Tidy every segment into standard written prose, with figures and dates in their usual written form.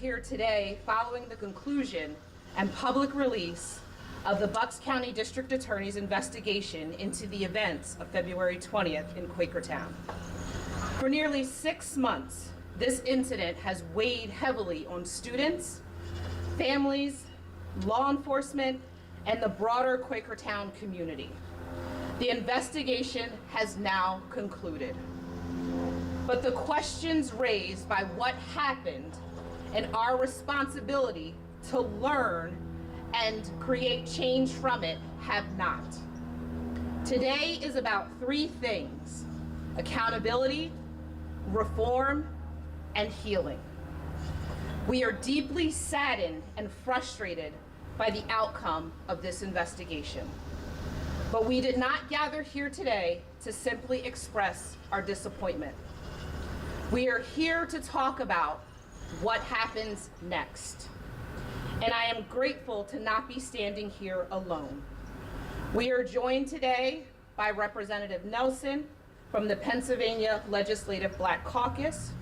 here today following the conclusion and public release of the Bucks County District Attorney's investigation into the events of February 20th in Quakertown. For nearly 6 months, this incident has weighed heavily on students, families, law enforcement, and the broader Quakertown community. The investigation has now concluded. But the questions raised by what happened and our responsibility to learn and create change from it have not. Today is about 3 things: accountability, reform, and healing. We are deeply saddened and frustrated by the outcome of this investigation. But we did not gather here today to simply express our disappointment. We are here to talk about what happens next. And I am grateful to not be standing here alone. We are joined today by Representative Nelson from the Pennsylvania Legislative Black Caucus,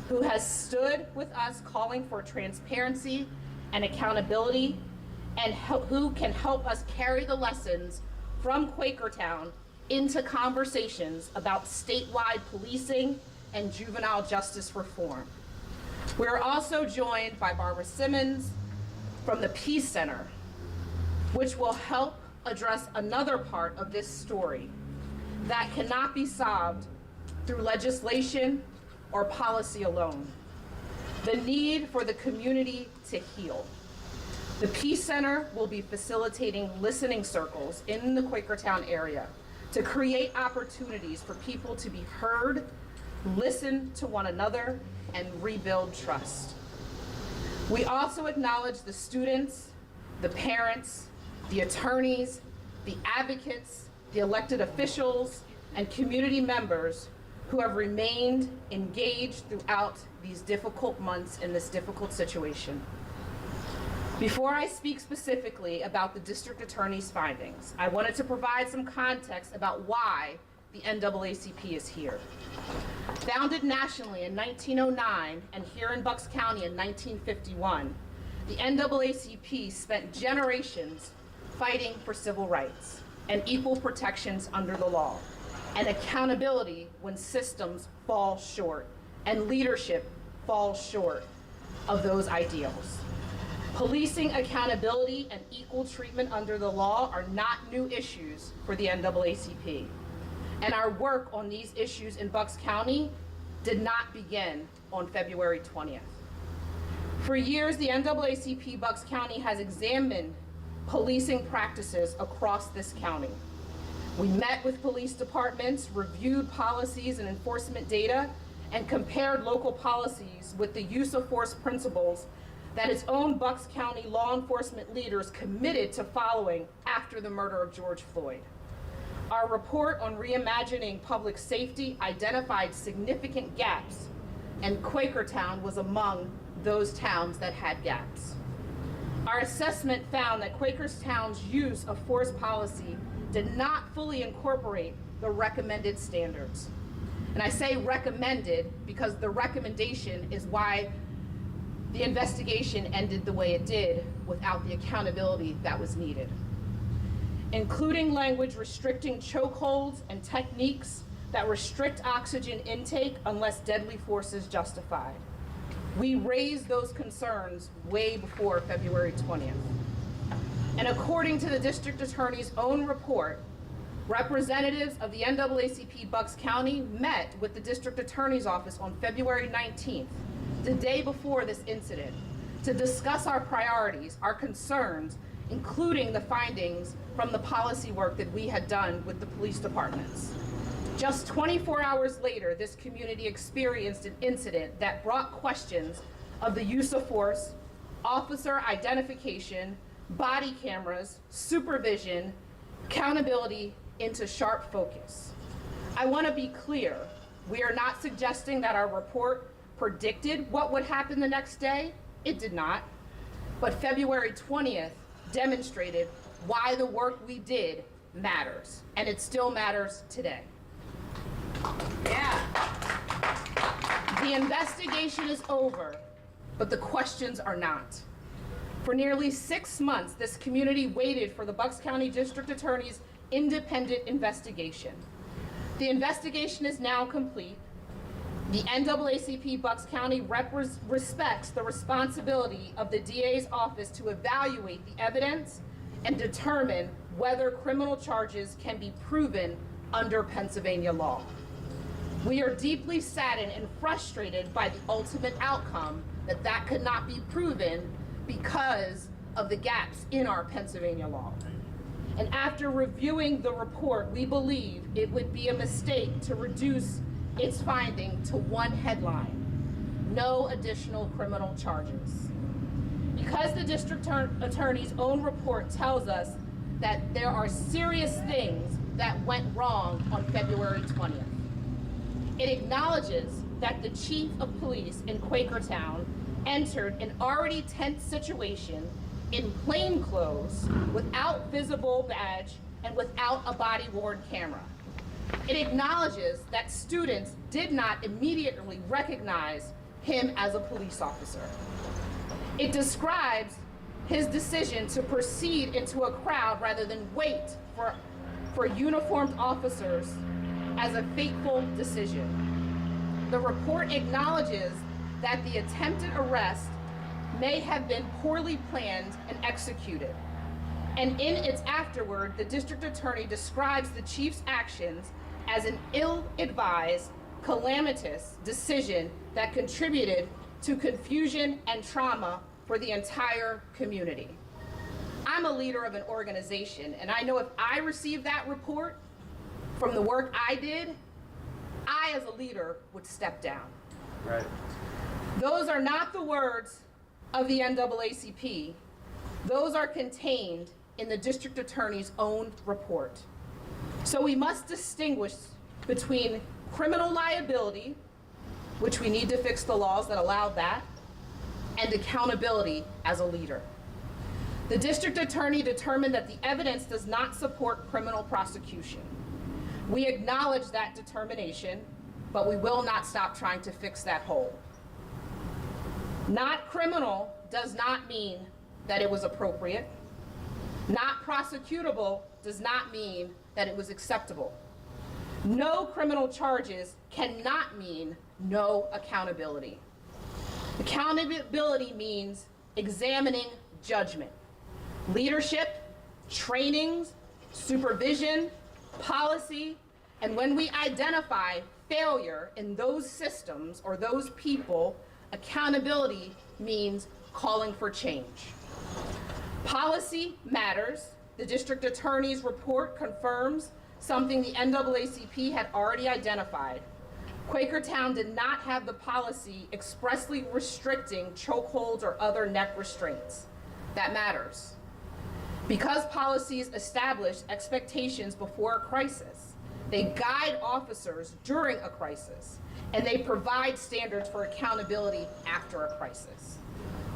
who has stood with us calling for transparency and accountability, and who can help us carry the lessons from Quakertown into conversations about statewide policing and juvenile justice reform. We are also joined by Barbara Simmons from the Peace Center, which will help address another part of this story that cannot be solved through legislation or policy alone: the need for the community to heal. The Peace Center will be facilitating listening circles in the Quakertown area to create opportunities for people to be heard, listen to one another, and rebuild trust. We also acknowledge the students, the parents, the attorneys, the advocates, the elected officials, and community members who have remained engaged throughout these difficult months in this difficult situation. Before I speak specifically about the district attorney's findings, I wanted to provide some context about why the NAACP is here. Founded nationally in 1909 and here in Bucks County in 1951, the NAACP spent generations fighting for civil rights and equal protections under the law, and accountability when systems fall short and leadership falls short of those ideals. Policing, accountability, and equal treatment under the law are not new issues for the NAACP. And our work on these issues in Bucks County did not begin on February 20th. For years, the NAACP Bucks County has examined policing practices across this county. We met with police departments, reviewed policies and enforcement data, and compared local policies with the use of force principles that its own Bucks County law enforcement leaders committed to following after the murder of George Floyd. Our report on reimagining public safety identified significant gaps, and Quakertown was among those towns that had gaps. Our assessment found that Quakertown's use of force policy did not fully incorporate the recommended standards. And I say recommended because the recommendation is why the investigation ended the way it did without the accountability that was needed, including language restricting chokeholds and techniques that restrict oxygen intake unless deadly force is justified. We raised those concerns way before February 20th. And according to the district attorney's own report, representatives of the NAACP Bucks County met with the district attorney's office on February 19th, the day before this incident, to discuss our priorities, our concerns, including the findings from the policy work that we had done with the police departments. Just 24 hours later, this community experienced an incident that brought questions of the use of force, officer identification, body cameras, supervision, accountability into sharp focus. I want to be clear, we are not suggesting that our report predicted what would happen the next day. It did not. But February 20th demonstrated why the work we did matters, and it still matters today. Yeah. The investigation is over, but the questions are not. For nearly 6 months, this community waited for the Bucks County District Attorney's independent investigation. The investigation is now complete. The NAACP Bucks County respects the responsibility of the DA's office to evaluate the evidence and determine whether criminal charges can be proven under Pennsylvania law. We are deeply saddened and frustrated by the ultimate outcome that could not be proven because of the gaps in our Pennsylvania law. And after reviewing the report, we believe it would be a mistake to reduce its finding to one headline: no additional criminal charges. Because the district attorney's own report tells us that there are serious things that went wrong on February 20th. It acknowledges that the chief of police in Quakertown entered an already tense situation in plain clothes, without visible badge, and without a body-worn camera. It acknowledges that students did not immediately recognize him as a police officer. It describes his decision to proceed into a crowd rather than wait for uniformed officers as a fateful decision. The report acknowledges that the attempted arrest may have been poorly planned and executed. And in its afterword, the district attorney describes the chief's actions as an ill-advised, calamitous decision that contributed to confusion and trauma for the entire community. I'm a leader of an organization, and I know if I received that report from the work I did, I as a leader would step down. Right. Those are not the words of the NAACP. Those are contained in the district attorney's own report. So we must distinguish between criminal liability, which we need to fix the laws that allow that, and accountability as a leader. The district attorney determined that the evidence does not support criminal prosecution. We acknowledge that determination, but we will not stop trying to fix that hole. Not criminal does not mean that it was appropriate. Not prosecutable does not mean that it was acceptable. No criminal charges cannot mean no accountability. Accountability means examining judgment, leadership, trainings, supervision, policy, and when we identify failure in those systems or those people, accountability means calling for change. Policy matters. The district attorney's report confirms something the NAACP had already identified. Quakertown did not have the policy expressly restricting chokeholds or other neck restraints. That matters. Because policies establish expectations before a crisis, they guide officers during a crisis, and they provide standards for accountability after a crisis.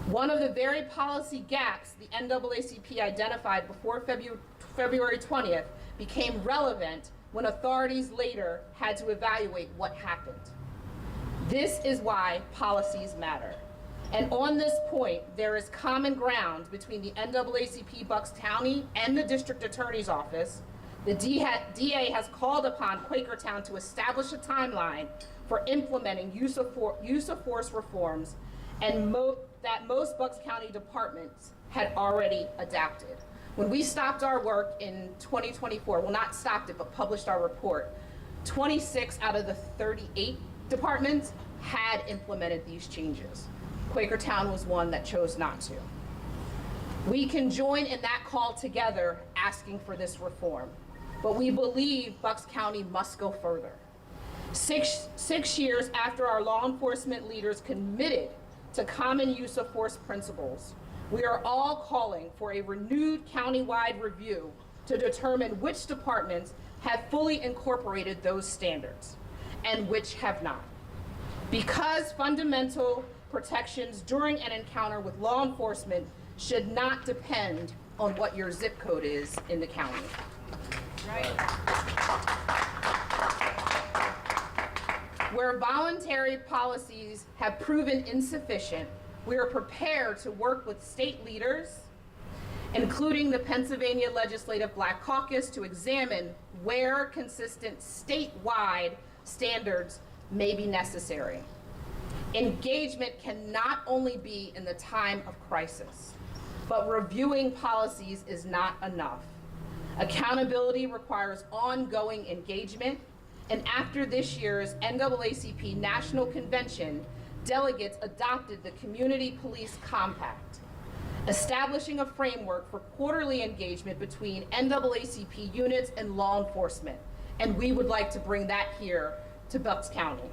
One of the very policy gaps the NAACP identified before February 20th became relevant when authorities later had to evaluate what happened. This is why policies matter. And on this point, there is common ground between the NAACP Bucks County and the District Attorney's Office. The DA has called upon Quakertown to establish a timeline for implementing use of force reforms, and that most Bucks County departments had already adapted. When we stopped our work in 2024, well, not stopped it, but published our report, 26 out of the 38 departments had implemented these changes. Quakertown was one that chose not to. We can join in that call together asking for this reform, but we believe Bucks County must go further. Six years after our law enforcement leaders committed to common use of force principles, we are all calling for a renewed countywide review to determine which departments have fully incorporated those standards and which have not. Because fundamental protections during an encounter with law enforcement should not depend on what your zip code is in the county. Right. Where voluntary policies have proven insufficient, we are prepared to work with state leaders, including the Pennsylvania Legislative Black Caucus, to examine where consistent statewide standards may be necessary. Engagement can not only be in the time of crisis, but reviewing policies is not enough. Accountability requires ongoing engagement, and after this year's NAACP National Convention, delegates adopted the Community Police Compact, establishing a framework for quarterly engagement between NAACP units and law enforcement, and we would like to bring that here to Bucks County.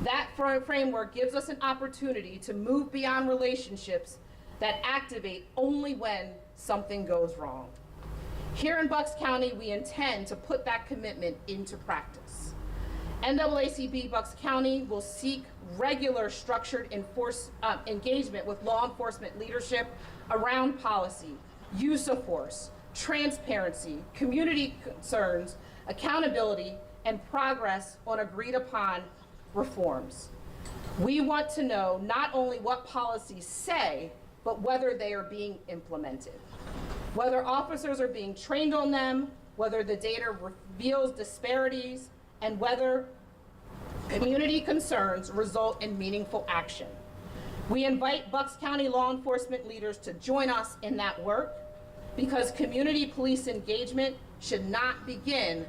That framework gives us an opportunity to move beyond relationships that activate only when something goes wrong. Here in Bucks County, we intend to put that commitment into practice. NAACP Bucks County will seek regular structured engagement with law enforcement leadership around policy, use of force, transparency, community concerns, accountability, and progress on agreed upon reforms. We want to know not only what policies say, but whether they are being implemented, whether officers are being trained on them, whether the data reveals disparities, and whether community concerns result in meaningful action. We invite Bucks County law enforcement leaders to join us in that work, because community police engagement should not begin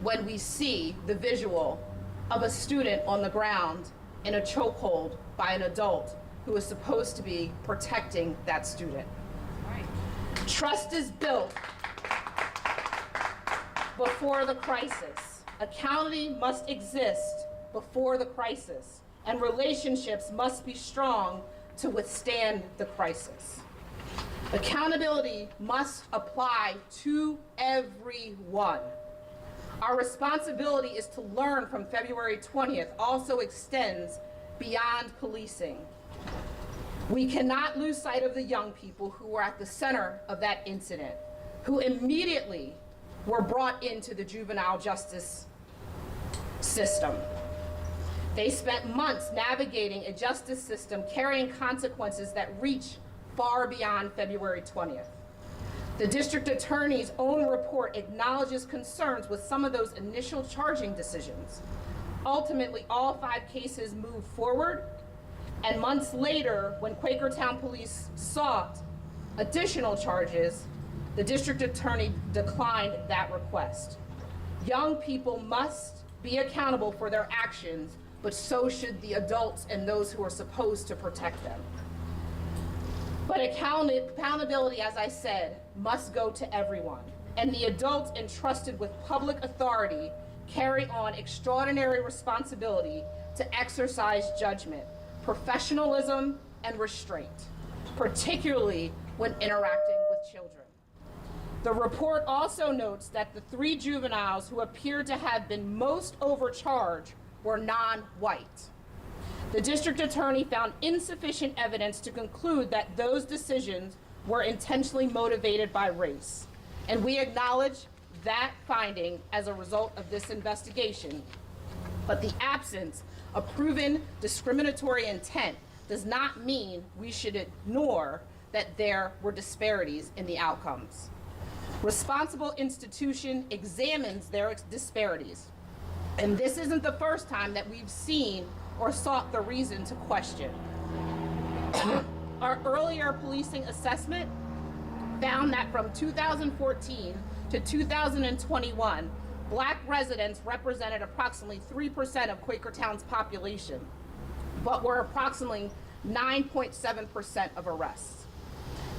when we see the visual of a student on the ground in a chokehold by an adult who is supposed to be protecting that student. Right. Trust is built before the crisis. Accountability must exist before the crisis, and relationships must be strong to withstand the crisis. Accountability must apply to everyone. Our responsibility is to learn from February 20th also extends beyond policing. We cannot lose sight of the young people who were at the center of that incident, who immediately were brought into the juvenile justice system. They spent months navigating a justice system carrying consequences that reach far beyond February 20th. The district attorney's own report acknowledges concerns with some of those initial charging decisions. Ultimately, all 5 cases moved forward, and months later, when Quakertown police sought additional charges, the district attorney declined that request. Young people must be accountable for their actions, but so should the adults and those who are supposed to protect them. But accountability, as I said, must go to everyone, and the adults entrusted with public authority carry on extraordinary responsibility to exercise judgment, professionalism, and restraint, particularly when interacting with children. The report also notes that the 3 juveniles who appeared to have been most overcharged were non-white. The district attorney found insufficient evidence to conclude that those decisions were intentionally motivated by race, and we acknowledge that finding as a result of this investigation. But the absence of proven discriminatory intent does not mean we should ignore that there were disparities in the outcomes. Responsible institution examines their disparities, and this isn't the first time that we've seen or sought the reason to question. Our earlier policing assessment found that from 2014 to 2021, Black residents represented approximately 3% of Quakertown's population, but were approximately 9.7% of arrests.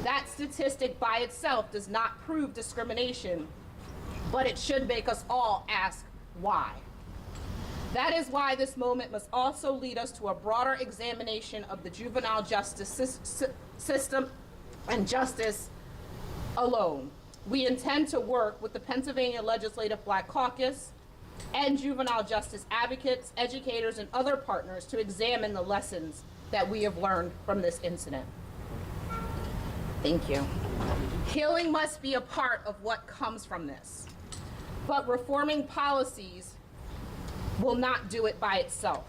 That statistic by itself does not prove discrimination, but it should make us all ask why. That is why this moment must also lead us to a broader examination of the juvenile justice system and justice alone. We intend to work with the Pennsylvania Legislative Black Caucus and juvenile justice advocates, educators, and other partners to examine the lessons that we have learned from this incident. Thank you. Healing must be a part of what comes from this, but reforming policies will not do it by itself.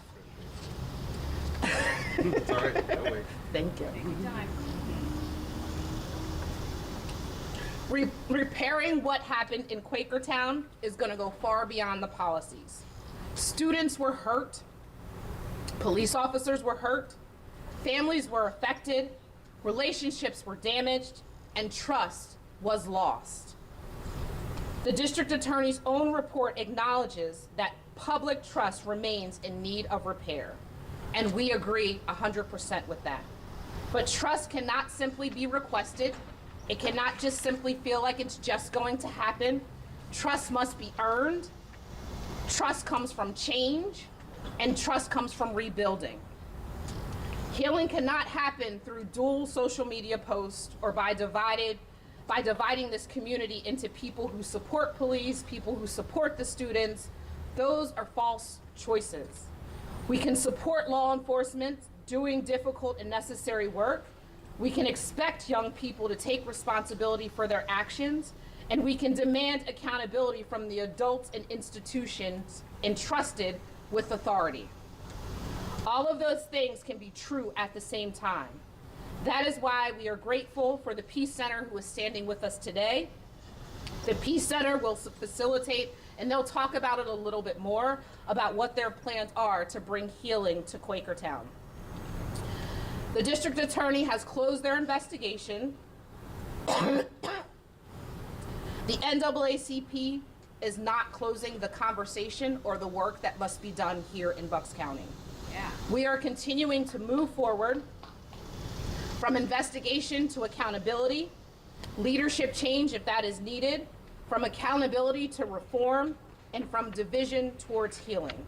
It's all right. I'll wait. Thank you. Repairing what happened in Quakertown is going to go far beyond the policies. Students were hurt, police officers were hurt, families were affected, relationships were damaged, and trust was lost. The district attorney's own report acknowledges that public trust remains in need of repair, and we agree 100% with that. But trust cannot simply be requested. It cannot just simply feel like it's just going to happen. Trust must be earned. Trust comes from change, and trust comes from rebuilding. Healing cannot happen through dual social media posts or by dividing this community into people who support police, people who support the students. Those are false choices. We can support law enforcement doing difficult and necessary work. We can expect young people to take responsibility for their actions, and we can demand accountability from the adults and institutions entrusted with authority. All of those things can be true at the same time. That is why we are grateful for the Peace Center who is standing with us today. The Peace Center will facilitate, and they'll talk about it a little bit more, about what their plans are to bring healing to Quakertown. The district attorney has closed their investigation. The NAACP is not closing the conversation or the work that must be done here in Bucks County. Yeah. We are continuing to move forward from investigation to accountability, leadership change if that is needed, from accountability to reform, and from division towards healing.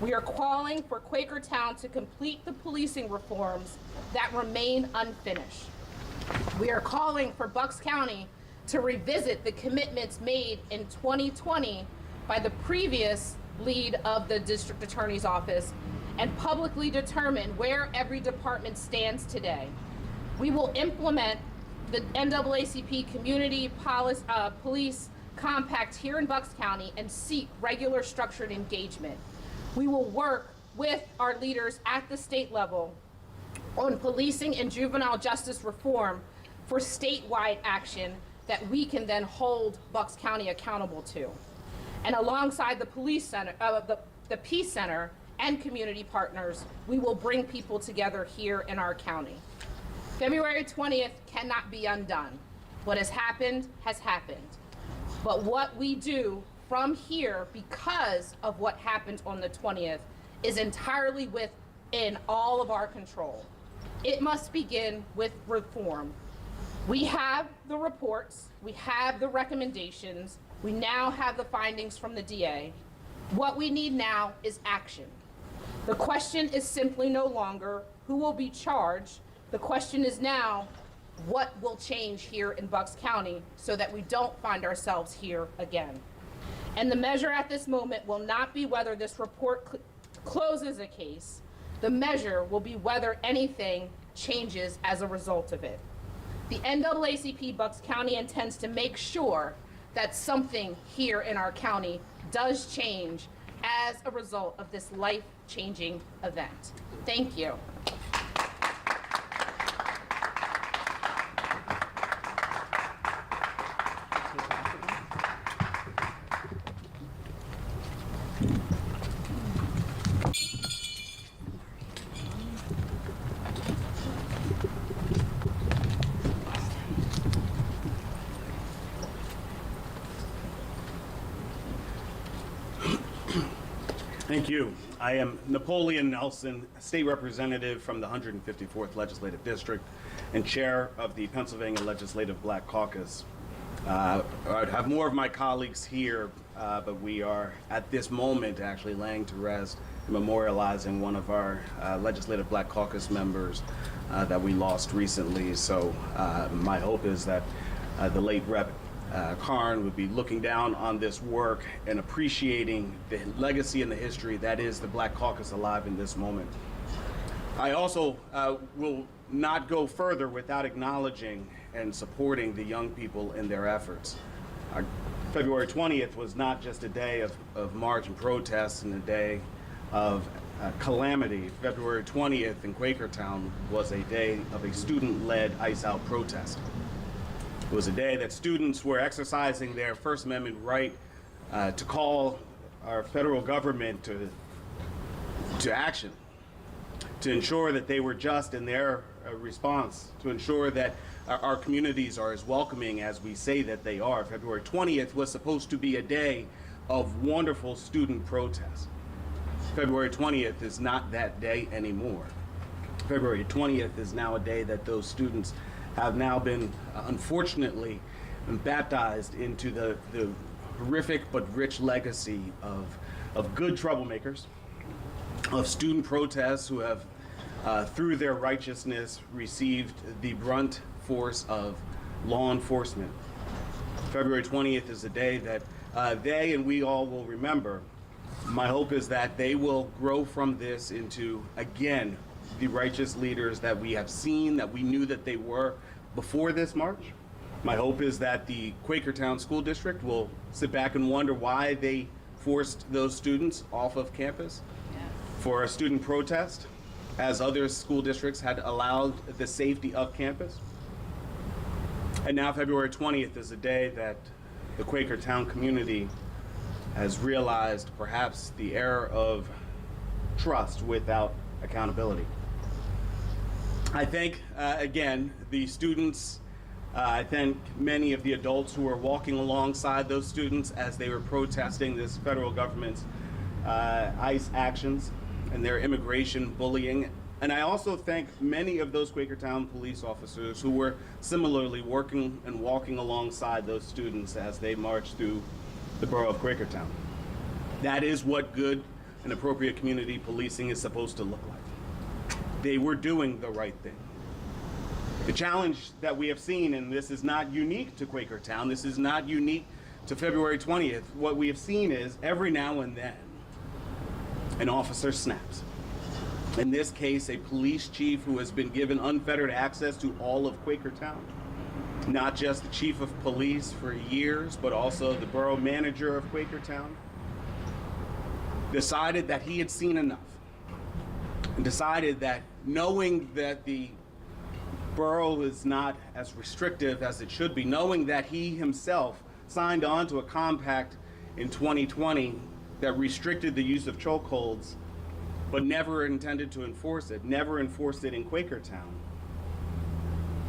We are calling for Quakertown to complete the policing reforms that remain unfinished. We are calling for Bucks County to revisit the commitments made in 2020 by the previous lead of the district attorney's office and publicly determine where every department stands today. We will implement the NAACP Community Police Compact here in Bucks County and seek regular structured engagement. We will work with our leaders at the state level on policing and juvenile justice reform for statewide action that we can then hold Bucks County accountable to. And alongside the Police Center, the Peace Center and community partners, we will bring people together here in our county. February 20th cannot be undone. What has happened has happened. But what we do from here, because of what happened on the 20th, is entirely within all of our control. It must begin with reform. We have the reports, we have the recommendations, we now have the findings from the DA. What we need now is action. The question is simply no longer who will be charged. The question is now, what will change here in Bucks County so that we don't find ourselves here again? And the measure at this moment will not be whether this report closes a case. The measure will be whether anything changes as a result of it. The NAACP Bucks County intends to make sure that something here in our county does change as a result of this life-changing event. Thank you. Thank you. I am Napoleon Nelson, State Representative from the 154th Legislative District and Chair of the Pennsylvania Legislative Black Caucus. I'd have more of my colleagues here, but we are at this moment actually laying to rest and memorializing one of our Legislative Black Caucus members that we lost recently. So my hope is that the late Rep. Karn would be looking down on this work and appreciating the legacy and the history that is the Black Caucus alive in this moment. I also will not go further without acknowledging and supporting the young people in their efforts. February 20th was not just a day of march and protest and a day of calamity, February 20th in Quakertown was a day of a student-led ICE Out protest. It was a day that students were exercising their First Amendment right to call our federal government to action, to ensure that they were just in their response, to ensure that our communities are as welcoming as we say that they are. February 20th was supposed to be a day of wonderful student protest. February 20th is not that day anymore. February 20th is now a day that those students have now been, unfortunately, baptized into the horrific but rich legacy of good troublemakers, of student protests who have, through their righteousness, received the brunt force of law enforcement. February 20th is a day that they and we all will remember. My hope is that they will grow from this into, again, the righteous leaders that we have seen, that we knew that they were before this march. My hope is that the Quakertown School District will sit back and wonder why they forced those students off of campus for a student protest, as other school districts had allowed the safety of campus. And now February 20th is a day that the Quakertown community has realized perhaps the error of trust without accountability. I thank, again, the students. I thank many of the adults who were walking alongside those students as they were protesting this federal government's ICE actions and their immigration bullying. And I also thank many of those Quakertown police officers who were similarly working and walking alongside those students as they marched through the borough of Quakertown. That is what good and appropriate community policing is supposed to look like. They were doing the right thing. The challenge that we have seen, and this is not unique to Quakertown, this is not unique to February 20th, what we have seen is every now and then an officer snaps. In this case, a police chief who has been given unfettered access to all of Quakertown, not just the chief of police for years, but also the borough manager of Quakertown, decided that he had seen enough, and decided that knowing that the borough is not as restrictive as it should be, knowing that he himself signed on to a compact in 2020 that restricted the use of chokeholds, but never intended to enforce it, never enforced it in Quakertown.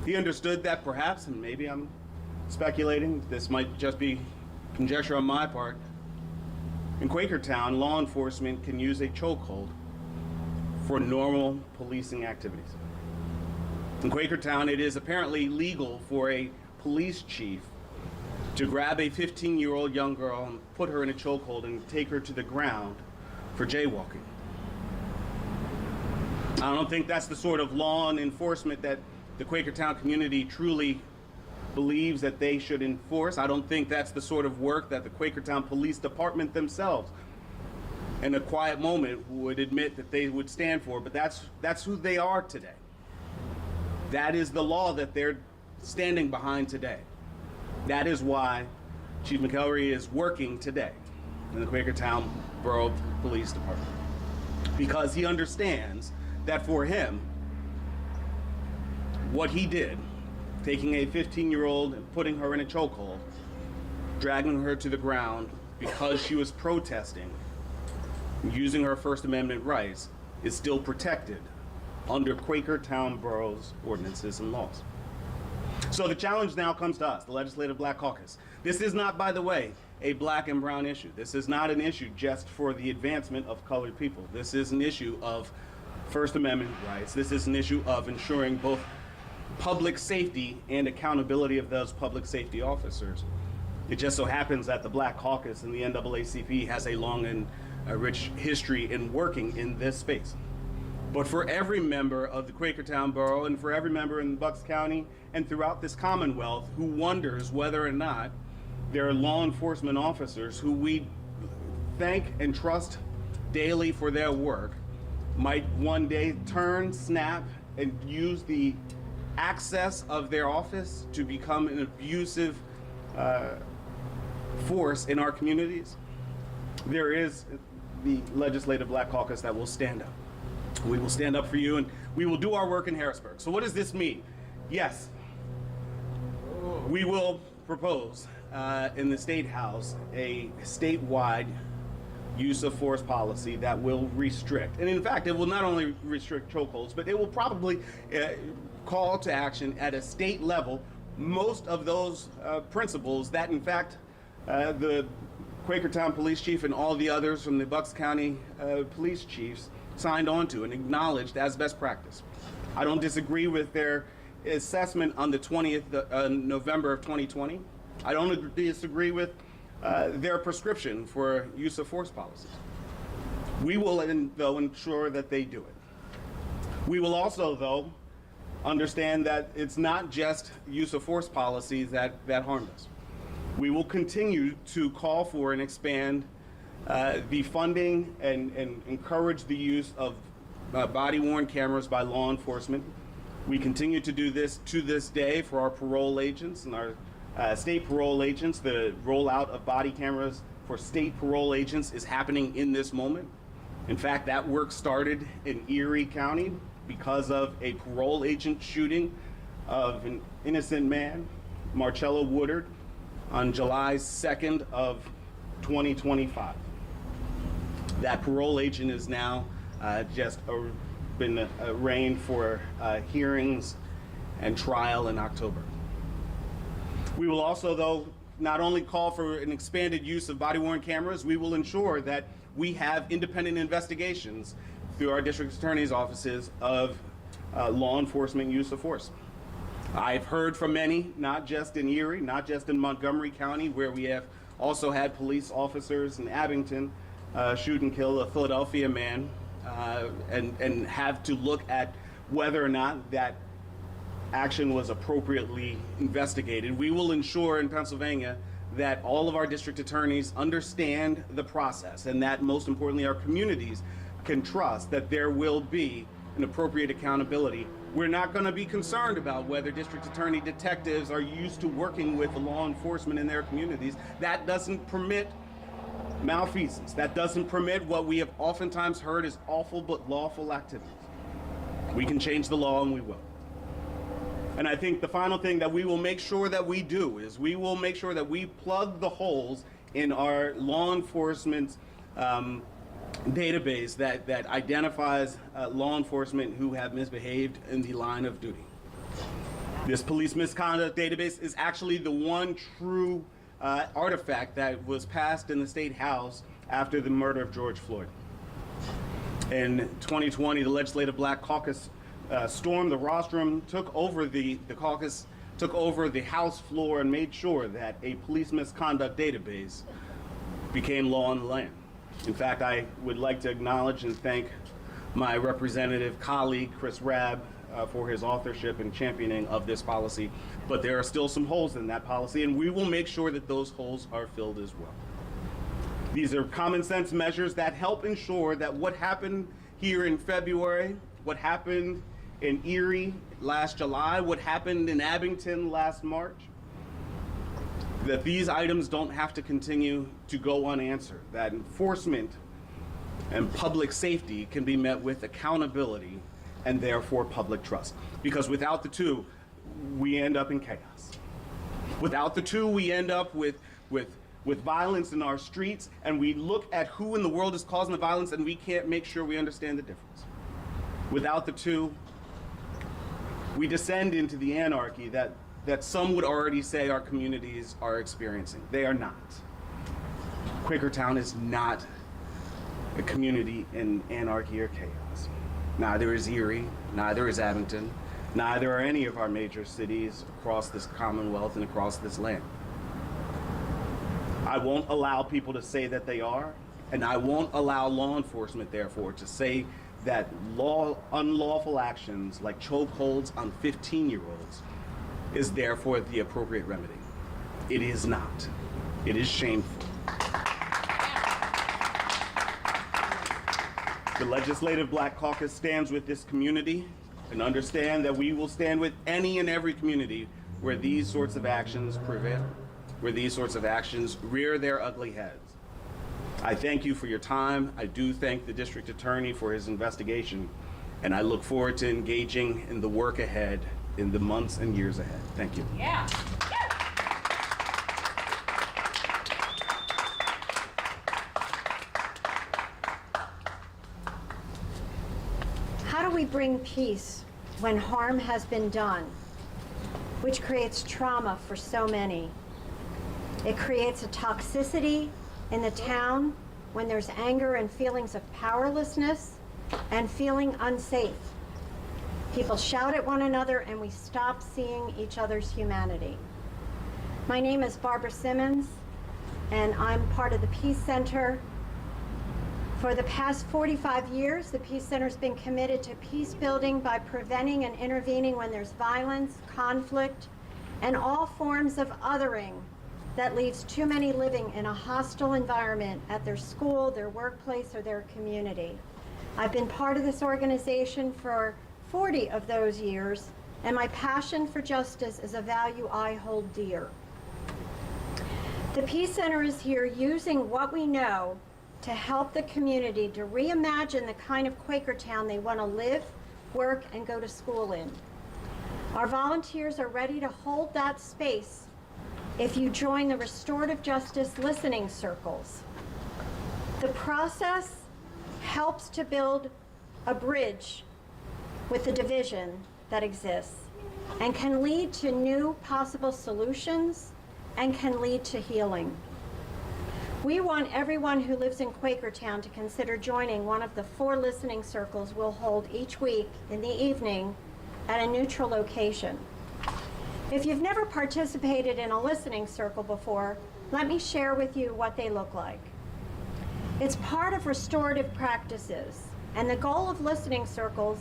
He understood that perhaps, and maybe I'm speculating, this might just be conjecture on my part, in Quakertown, law enforcement can use a chokehold for normal policing activities. In Quakertown, it is apparently legal for a police chief to grab a 15-year-old young girl and put her in a chokehold and take her to the ground for jaywalking. I don't think that's the sort of law enforcement that the Quakertown community truly believes that they should enforce. I don't think that's the sort of work that the Quakertown Police Department themselves, in a quiet moment, would admit that they would stand for, but that's who they are today. That is the law that they're standing behind today. That is why Chief McElry is working today in the Quakertown Borough Police Department, because he understands that for him, what he did, taking a 15-year-old and putting her in a chokehold, dragging her to the ground because she was protesting, using her First Amendment rights, is still protected under Quakertown Borough's ordinances and laws. So the challenge now comes to us, the Legislative Black Caucus. This is not, by the way, a black and brown issue. This is not an issue just for the advancement of colored people. This is an issue of First Amendment rights. This is an issue of ensuring both public safety and accountability of those public safety officers. It just so happens that the Black Caucus and the NAACP has a long and rich history in working in this space. But for every member of the Quakertown Borough and for every member in Bucks County and throughout this Commonwealth who wonders whether or not there are law enforcement officers who we thank and trust daily for their work might one day turn, snap, and use the access of their office to become an abusive force in our communities, there is the Legislative Black Caucus that will stand up. We will stand up for you, and we will do our work in Harrisburg. So what does this mean? Yes, we will propose in the State House a statewide use of force policy that will restrict, and in fact, it will not only restrict chokeholds, but it will probably call to action at a state level most of those principles that, in fact, the Quakertown police chief and all the others from the Bucks County police chiefs signed on to and acknowledged as best practice. I don't disagree with their assessment on the 20th November of 2020. I don't disagree with their prescription for use of force policies. We will, though, ensure that they do it. We will also, though, understand that it's not just use of force policies that harm us. We will continue to call for and expand the funding and encourage the use of body-worn cameras by law enforcement. We continue to do this to this day for our parole agents and our state parole agents. The rollout of body cameras for state parole agents is happening in this moment. In fact, that work started in Erie County because of a parole agent shooting of an innocent man, Marcello Woodard, on July 2nd of 2025. That parole agent is now been arraigned for hearings and trial in October. We will also, though, not only call for an expanded use of body-worn cameras, we will ensure that we have independent investigations through our district attorney's offices of law enforcement use of force. I've heard from many, not just in Erie, not just in Montgomery County, where we have also had police officers in Abington shoot and kill a Philadelphia man, and have to look at whether or not that action was appropriately investigated. We will ensure in Pennsylvania that all of our district attorneys understand the process, and that, most importantly, our communities can trust that there will be an appropriate accountability. We're not going to be concerned about whether district attorney detectives are used to working with the law enforcement in their communities. That doesn't permit malfeasance. That doesn't permit what we have oftentimes heard as awful but lawful activities. We can change the law, and we will. And I think the final thing that we will make sure that we do is we will make sure that we plug the holes in our law enforcement database that identifies law enforcement who have misbehaved in the line of duty. This police misconduct database is actually the one true artifact that was passed in the State House after the murder of George Floyd. In 2020, the Legislative Black Caucus stormed the rostrum, took over the caucus, took over the House floor, and made sure that a police misconduct database became law in the land. In fact, I would like to acknowledge and thank my representative colleague, Chris Rabb, for his authorship and championing of this policy. But there are still some holes in that policy, and we will make sure that those holes are filled as well. These are common sense measures that help ensure that what happened here in February, what happened in Erie last July, what happened in Abington last March, that these items don't have to continue to go unanswered, that enforcement and public safety can be met with accountability and therefore public trust. Because without the two, we end up in chaos. Without the two, we end up with violence in our streets, and we look at who in the world is causing the violence, and we can't make sure we understand the difference. Without the two, we descend into the anarchy that some would already say our communities are experiencing. They are not. Quakertown is not a community in anarchy or chaos. Neither is Erie, neither is Abington, neither are any of our major cities across this Commonwealth and across this land. I won't allow people to say that they are, and I won't allow law enforcement, therefore, to say that unlawful actions like chokeholds on 15-year-olds is therefore the appropriate remedy. It is not. It is shameful. The Legislative Black Caucus stands with this community and understand that we will stand with any and every community where these sorts of actions prevail, where these sorts of actions rear their ugly heads. I thank you for your time. I do thank the district attorney for his investigation, and I look forward to engaging in the work ahead in the months and years ahead. Thank you. Yeah. How do we bring peace when harm has been done, which creates trauma for so many? It creates a toxicity in the town when there's anger and feelings of powerlessness and feeling unsafe. People shout at one another and we stop seeing each other's humanity. My name is Barbara Simmons, and I'm part of the Peace Center. For the past 45 years, the Peace Center's been committed to peace building by preventing and intervening when there's violence, conflict, and all forms of othering that leaves too many living in a hostile environment at their school, their workplace, or their community. I've been part of this organization for 40 of those years, and my passion for justice is a value I hold dear. The Peace Center is here using what we know to help the community to reimagine the kind of Quakertown they want to live, work, and go to school in. Our volunteers are ready to hold that space if you join the Restorative Justice Listening Circles. The process helps to build a bridge with the division that exists and can lead to new possible solutions and can lead to healing. We want everyone who lives in Quakertown to consider joining one of the 4 listening circles we'll hold each week in the evening at a neutral location. If you've never participated in a listening circle before, let me share with you what they look like. It's part of restorative practices, and the goal of listening circles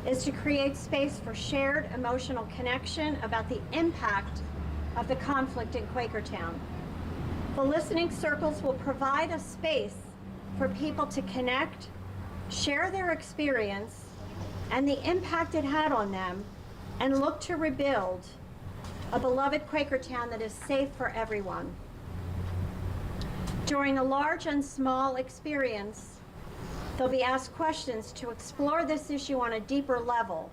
is to create space for shared emotional connection about the impact of the conflict in Quakertown. The listening circles will provide a space for people to connect, share their experience, and the impact it had on them, and look to rebuild a beloved Quakertown that is safe for everyone. During a large and small experience, they'll be asked questions to explore this issue on a deeper level.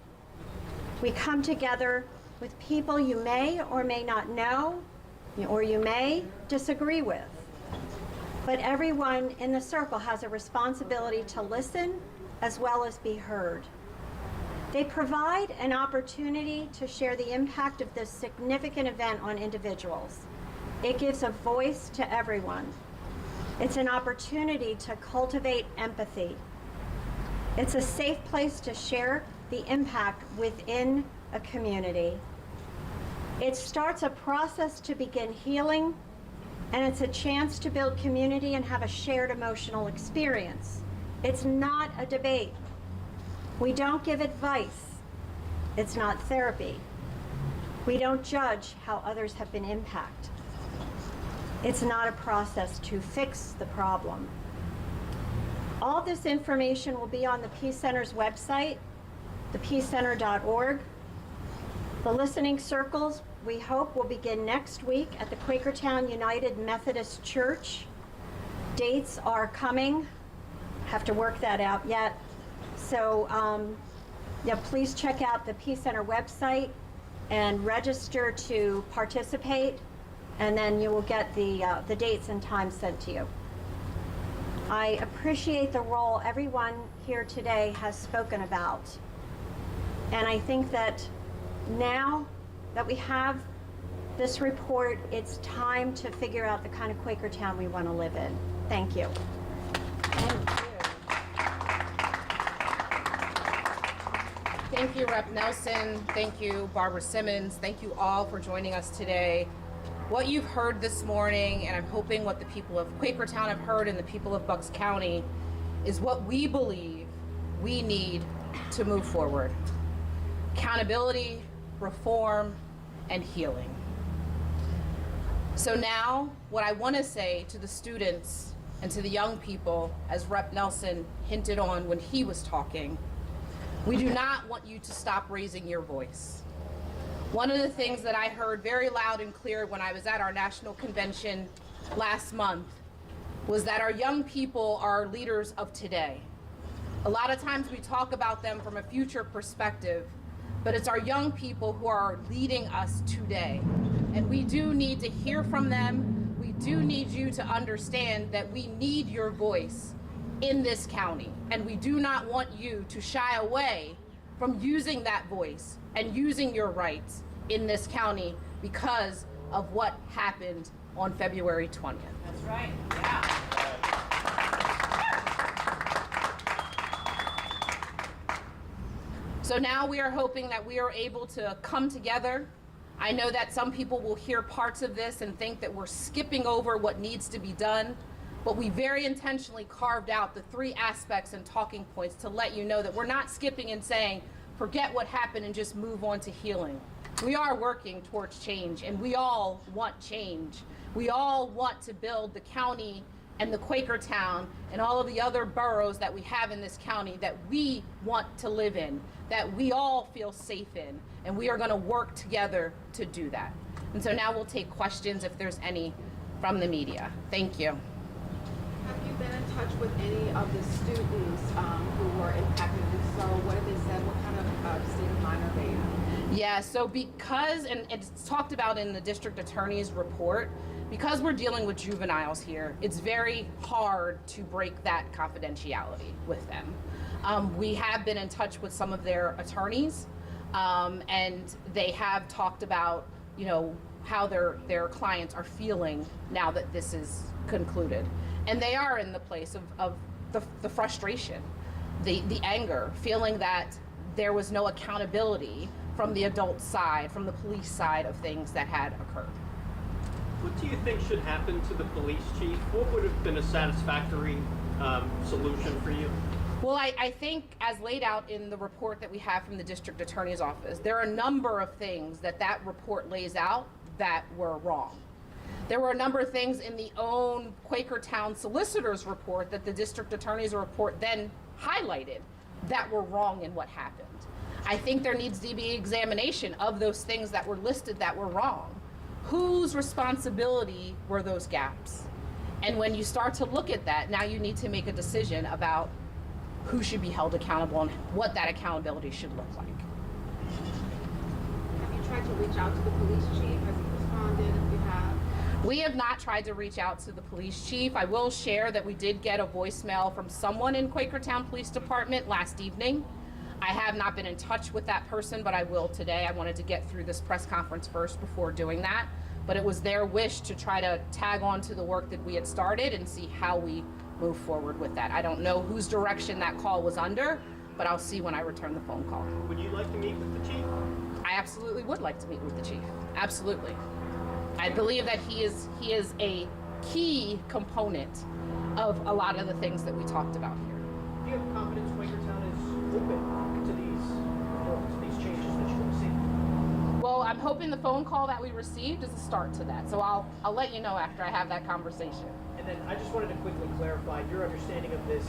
We come together with people you may or may not know, or you may disagree with. But everyone in the circle has a responsibility to listen as well as be heard. They provide an opportunity to share the impact of this significant event on individuals. It gives a voice to everyone. It's an opportunity to cultivate empathy. It's a safe place to share the impact within a community. It starts a process to begin healing, and it's a chance to build community and have a shared emotional experience. It's not a debate. We don't give advice. It's not therapy. We don't judge how others have been impacted. It's not a process to fix the problem. All this information will be on the Peace Center's website, thepeacecenter.org. The listening circles, we hope, will begin next week at the Quakertown United Methodist Church. Dates are coming. Have to work that out yet. So yeah, please check out the Peace Center website and register to participate, and then you will get the dates and times sent to you. I appreciate the role everyone here today has spoken about. And I think that now that we have this report, it's time to figure out the kind of Quakertown we want to live in. Thank you. Thank you, Rep. Nelson. Thank you, Barbara Simmons. Thank you all for joining us today. What you've heard this morning, and I'm hoping what the people of Quakertown have heard and the people of Bucks County, is what we believe we need to move forward. Accountability, reform, and healing. So now, what I want to say to the students and to the young people, as Rep. Nelson hinted on when he was talking, we do not want you to stop raising your voice. One of the things that I heard very loud and clear when I was at our national convention last month was that our young people are leaders of today. A lot of times we talk about them from a future perspective, but it's our young people who are leading us today. And we do need to hear from them. We do need you to understand that we need your voice in this county. And we do not want you to shy away from using that voice and using your rights in this county because of what happened on February 20th. That's right, yeah. So now we are hoping that we are able to come together. I know that some people will hear parts of this and think that we're skipping over what needs to be done, but we very intentionally carved out the 3 aspects and talking points to let you know that we're not skipping and saying, forget what happened and just move on to healing. We are working towards change, and we all want change. We all want to build the county and the Quakertown and all of the other boroughs that we have in this county that we want to live in, that we all feel safe in, and we are going to work together to do that. And so now we'll take questions if there's any from the media. Thank you. Have you been in touch with any of the students who were impacted? If so, what have they said? What kind of state of mind are they in? Yeah, so because, and it's talked about in the district attorney's report, because we're dealing with juveniles here, it's very hard to break that confidentiality with them. We have been in touch with some of their attorneys, and they have talked about, you know, how their clients are feeling now that this is concluded. And they are in the place of the frustration, the anger, feeling that there was no accountability from the adult side, from the police side of things that had occurred. What do you think should happen to the police chief? What would have been a satisfactory solution for you? Well, I think as laid out in the report that we have from the district attorney's office, there are a number of things that report lays out that were wrong. There were a number of things in the own Quakertown solicitor's report that the district attorney's report then highlighted that were wrong in what happened. I think there needs to be examination of those things that were listed that were wrong. Whose responsibility were those gaps? And when you start to look at that, now you need to make a decision about who should be held accountable and what that accountability should look like. Have you tried to reach out to the police chief? Has he responded? If you have? We have not tried to reach out to the police chief. I will share that we did get a voicemail from someone in Quakertown Police Department last evening. I have not been in touch with that person, but I will today. I wanted to get through this press conference first before doing that. But it was their wish to try to tag on to the work that we had started and see how we move forward with that. I don't know whose direction that call was under, but I'll see when I return the phone call. Would you like to meet with the chief? I absolutely would like to meet with the chief. Absolutely. I believe that he is a key component of a lot of the things that we talked about here. Do you have confidence Quakertown is open to these changes that you're going to see? Well, I'm hoping the phone call that we received is a start to that. So I'll let you know after I have that conversation. And then I just wanted to quickly clarify your understanding of this,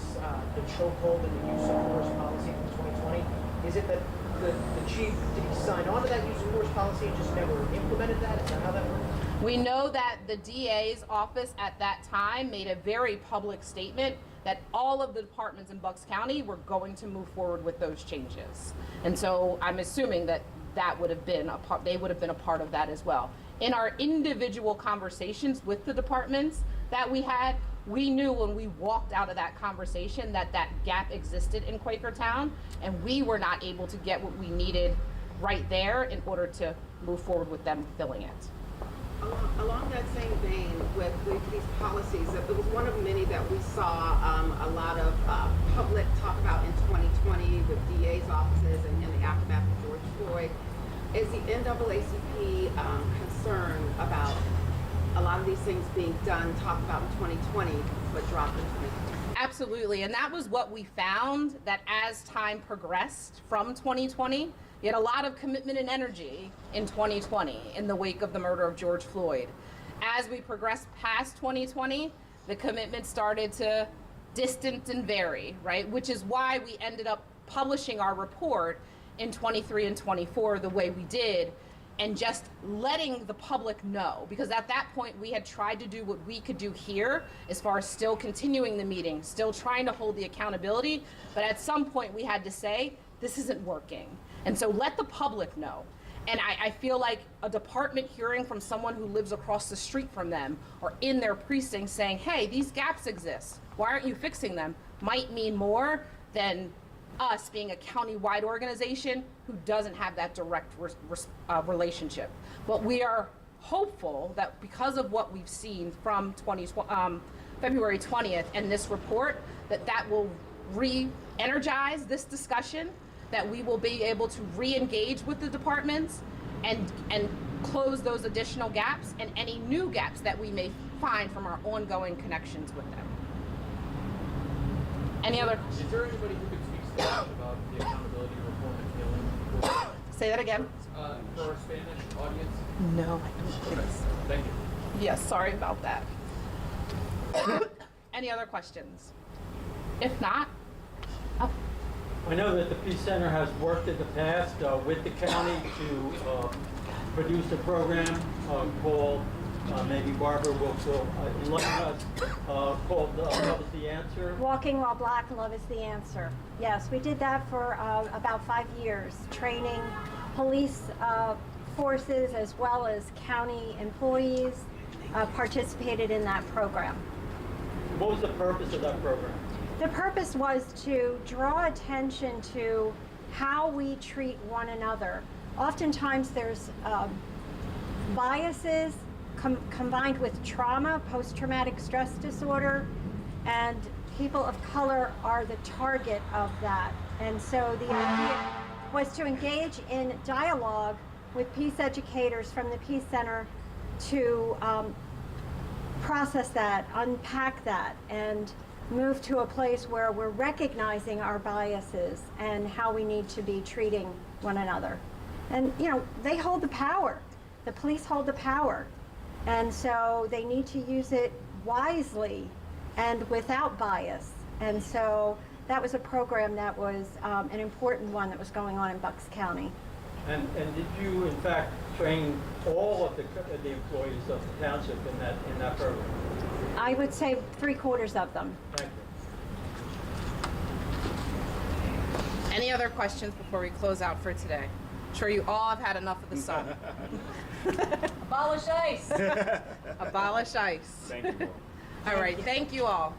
the chokehold and the use of force policy from 2020. Is it that the chief, did he sign on to that use of force policy and just never implemented that? Is that how that works? We know that the DA's office at that time made a very public statement that all of the departments in Bucks County were going to move forward with those changes. And so I'm assuming that would have been a part, they would have been a part of that as well. In our individual conversations with the departments that we had, we knew when we walked out of that conversation that gap existed in Quakertown, and we were not able to get what we needed right there in order to move forward with them filling it. Along that same vein, with these policies, it was one of many that we saw a lot of public talk about in 2020 with DA's offices and in the aftermath of George Floyd. Is the NAACP concerned about a lot of these things being done, talked about in 2020, but dropped in 2020? Absolutely, and that was what we found, that as time progressed from 2020, you had a lot of commitment and energy in 2020 in the wake of the murder of George Floyd. As we progressed past 2020, the commitment started to distance and vary, right? Which is why we ended up publishing our report in 23 and 24 the way we did, and just letting the public know, because at that point we had tried to do what we could do here as far as still continuing the meeting, still trying to hold the accountability, but at some point we had to say, this isn't working. And so let the public know. And I feel like a department hearing from someone who lives across the street from them or in their precinct saying, hey, these gaps exist, why aren't you fixing them, might mean more than us being a county-wide organization who doesn't have that direct relationship. But we are hopeful that because of what we've seen from February 20th and this report, that will re-energize this discussion, that we will be able to re-engage with the departments and close those additional gaps and any new gaps that we may find from our ongoing connections with them. Any other? Is there anybody who could speak Spanish about the accountability reform and healing? Say that again? For our Spanish audience? No, I don't think so. Thank you. Yes, sorry about that. Any other questions? If not, I know that the Peace Center has worked in the past with the county to produce a program called, maybe Barbara will enlighten us, called Love is the Answer. Walking While Black, Love is the Answer. Yes, we did that for about 5 years, training police forces as well as county employees participated in that program. What was the purpose of that program? The purpose was to draw attention to how we treat one another. Oftentimes there's biases combined with trauma, post-traumatic stress disorder, and people of color are the target of that. And so the idea was to engage in dialogue with peace educators from the Peace Center to process that, unpack that, and move to a place where we're recognizing our biases and how we need to be treating one another. And, you know, they hold the power. The police hold the power. And so they need to use it wisely and without bias. And so that was a program that was an important one that was going on in Bucks County. And did you, in fact, train all of the employees of the township in that program? I would say 3/4 of them. Thank you. any other questions before we close out for today? I'm sure you all have had enough of the sun. Abolish ICE. Abolish ICE. Thank you all. All right, thank you all.